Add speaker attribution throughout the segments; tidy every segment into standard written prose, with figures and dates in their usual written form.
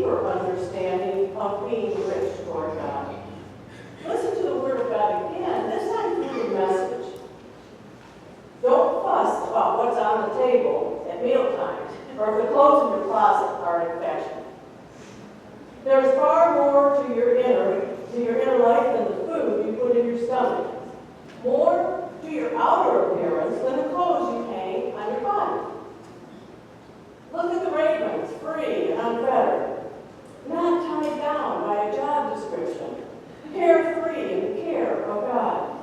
Speaker 1: deeper understanding of being rich toward God. Listen to the Word of God again, this time through the message. Don't fuss about what's on the table at mealtime, or if the clothes in your closet are in fashion. There is far more to your inner life than the food you put in your stomach. More to your outer appearance than the clothes you hang on your body. Look at the ravens, free and unfettered, not tied down by a job description, carefree in the care of God.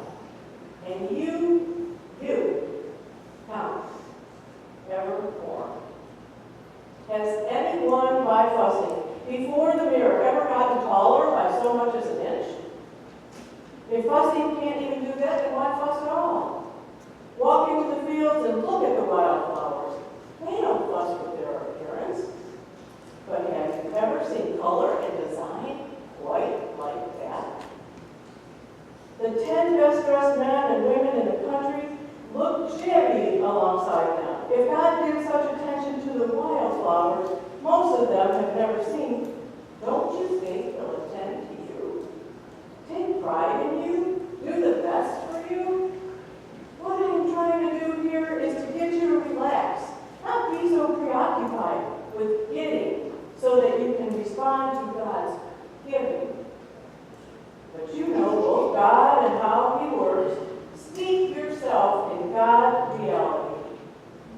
Speaker 1: And you count evermore. Has anyone, by fussing before the mirror, ever gotten taller by so much as an inch? If fussing can't even do that, then why fuss at all? Walk into the fields and look at the wildflowers. They don't fuss with their appearance. But have you ever seen color and design quite like that? The 10 best-dressed men and women in the country look shabby alongside them. If God gives such attention to the wildflowers most of them have never seen, don't you think He'll attend to you? Take pride in you? Do the best for you? What I'm trying to do here is to get you to relax, not be so preoccupied with getting so that you can respond to God's giving. But you know both God and how He works. Steep yourself in God reality,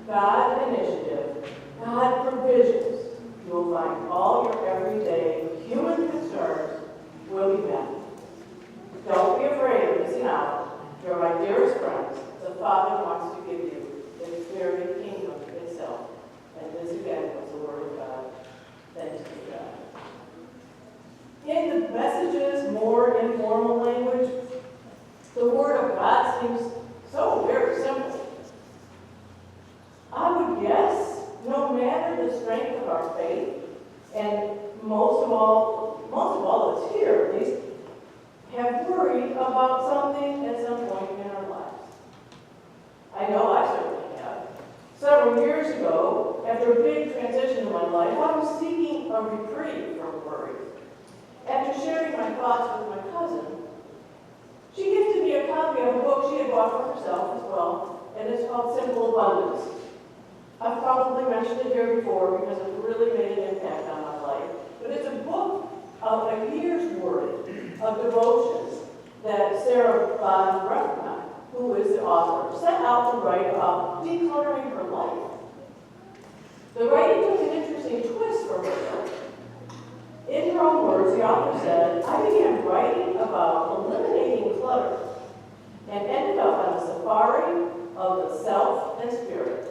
Speaker 1: God initiative, God provisions. You'll find all your everyday human concerns will be met. Don't be afraid of missing out. You're my dearest friends. The Father wants to give you His very kingdom itself. And this again was the Word of God. Thanks be to God. In the Message's more informal language, the Word of God seems so very simple. I would guess, no matter the strength of our faith, and most of all that's here at least, have worried about something at some point in our lives. I know I certainly have. Several years ago, after a big transition in my life, I was seeking a reprieve from worry. After sharing my thoughts with my cousin, she gifted me a copy of a book she had bought for herself as well, and it's called Simple Abundance. I've probably mentioned it here before because it really made an impact on my life. But it's a book of a year's worth of devotions that Sarah Von Breckman, who is the author, set out to write about decluttering her life. The writing took an interesting twist for her. In her own words, the author said, I began writing about eliminating clutter and ended up on a safari of the self and spirit.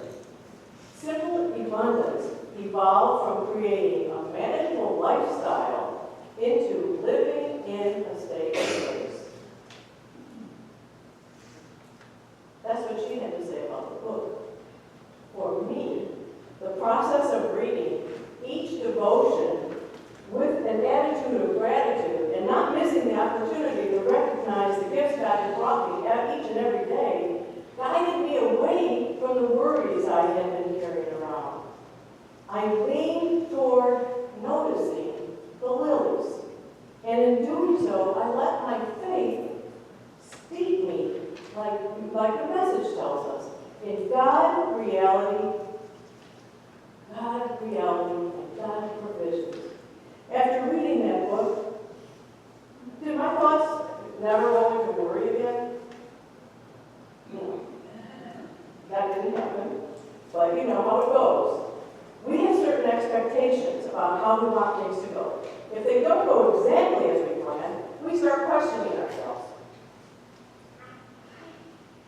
Speaker 1: Simple abundance evolved from creating a manageable lifestyle into living in a state of grace. That's what she had to say about the book. For me, the process of reading each devotion with an attitude of gratitude and not missing the opportunity to recognize the gifts God had brought me each and every day guided me away from the worries I had been carrying around. I leaned toward noticing the lilies, and in doing so, I let my faith steep me, like the message tells us, in God, reality, and God provisions. After reading that book, did my thoughts never go into worry again? No. That didn't happen, but you know how it goes. We have certain expectations about how we want things to go. If they don't go exactly as we planned, we start questioning ourselves.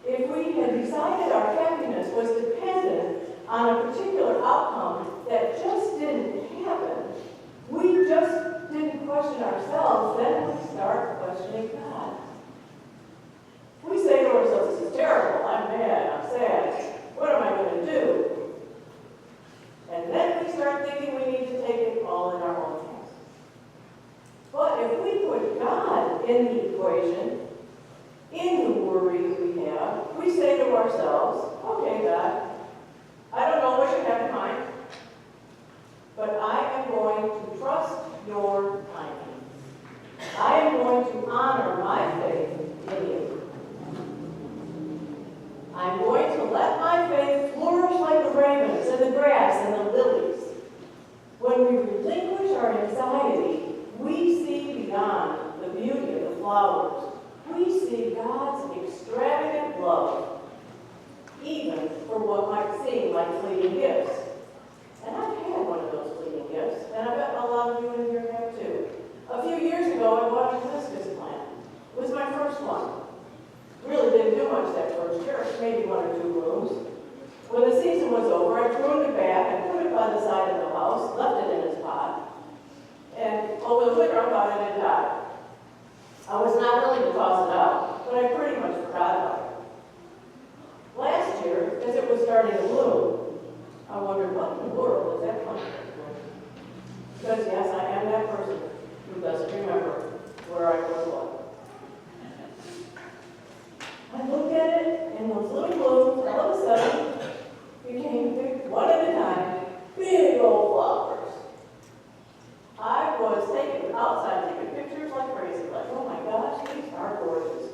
Speaker 1: If we had decided our happiness was dependent on a particular outcome that just didn't happen, we just didn't question ourselves, then we start questioning God. We say to ourselves, this is terrible, I'm mad, I'm sad, what am I going to do? And then we start thinking we need to take it all in our own hands. But if we put God in the equation, in the worries we have, we say to ourselves, okay, God, I don't know what you have in mind, but I am going to trust we relinquish our anxiety, we see beyond the beauty of the flowers. We see God's extravagant love, even for what might seem like fleeting gifts. And I've had one of those fleeting gifts, and I bet a lot of you in here have too. A few years ago, I bought a hibiscus plant. It was my first one. Really didn't do much that first year, maybe 1 or 2 rooms. When the season was over, I pruned it back and put it by the side of the house, left it in its pot, and over the winter I thought it had died. I was not willing to toss it out, but I pretty much forgot about it. Last year, as it was starting to bloom, I wondered, what in the world is that plant? Because yes, I am that person who doesn't remember where I was what. I looked at it, and those little blooms all of a sudden became big, one at a time, big old flowers. I was taking outside, taking pictures like crazy, like, oh my gosh, these are gorgeous.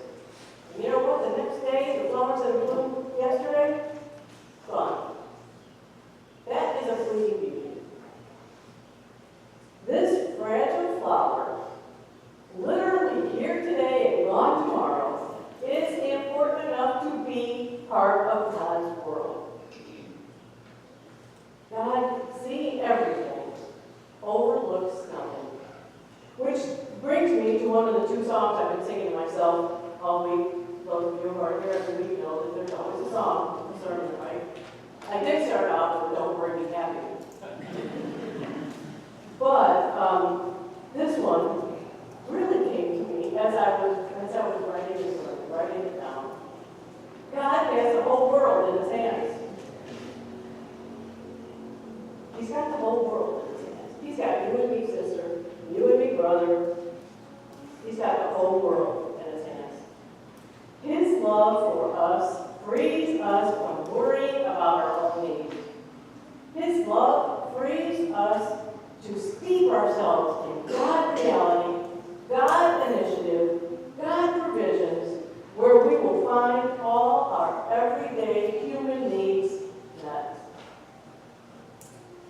Speaker 1: And you know what? The next day, the flowers that bloomed yesterday, gone. That is a fleeting beauty. This fragile flower, literally here today and gone tomorrow, is important enough to be part of God's world. God, seeing everything, overlooks nothing. Which brings me to one of the 2 songs I've been singing to myself all week. Those of you who are here every week know that there's always a song, a sermon, right? I did start out with Don't Worry, Be Happy. But this one really came to me as I was writing this one, writing it down. God has the whole world in his hands. He's got the whole world in his hands. He's got you and me, sister, you and me, brother. He's got the whole world in his hands. His love for us frees us from worrying about our own needs. His love frees us to steep ourselves in God reality, God initiative, God provisions, where we will find all our everyday human needs met.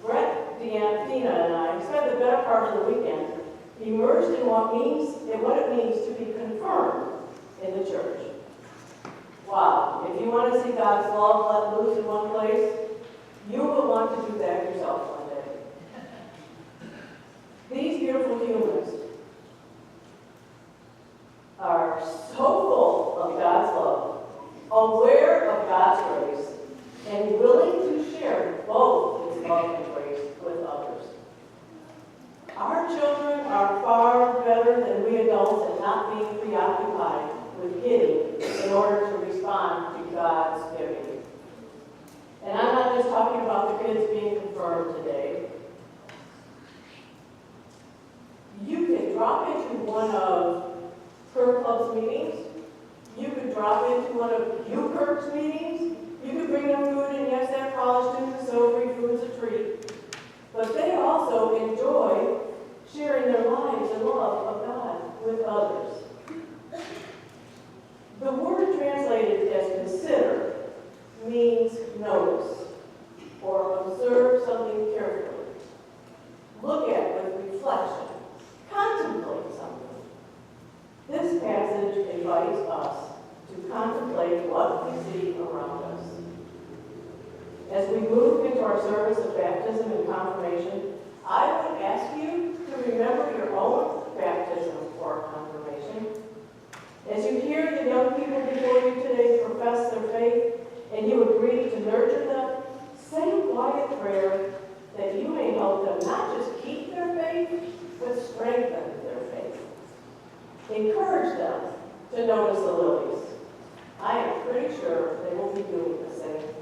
Speaker 1: Brett, Dina, and I spent the better part of the weekend immersed in what it means to be confirmed in the church. Wow, if you want to see God's love let loose in one place, you will want to do that yourself one day. These beautiful humans are so full of God's love, aware of God's grace, and willing to share both His love and grace with others. Our children are far better than we adults at not being preoccupied with getting in order to respond to God's giving. And I'm not just talking about the kids being confirmed today. You can drop into one of Her Club's meetings. You could drop into one of UKirk's meetings. You could bring them food, and yes, that college student, so free food's a treat. But they also enjoy sharing their lives and love of God with others. The word translated as consider means notice or observe something carefully. Look at with reflection. Contemplate something. This passage invites us to contemplate what we see around us. As we move into our service of baptism and confirmation, I would ask you to remember your own baptism or confirmation. As you hear the young people before you today profess their faith, and you agree to nurture them, say a quiet prayer that you may help them not just keep their faith, but strengthen their faith. Encourage them to notice the lilies. I am pretty sure they will be doing the same thing.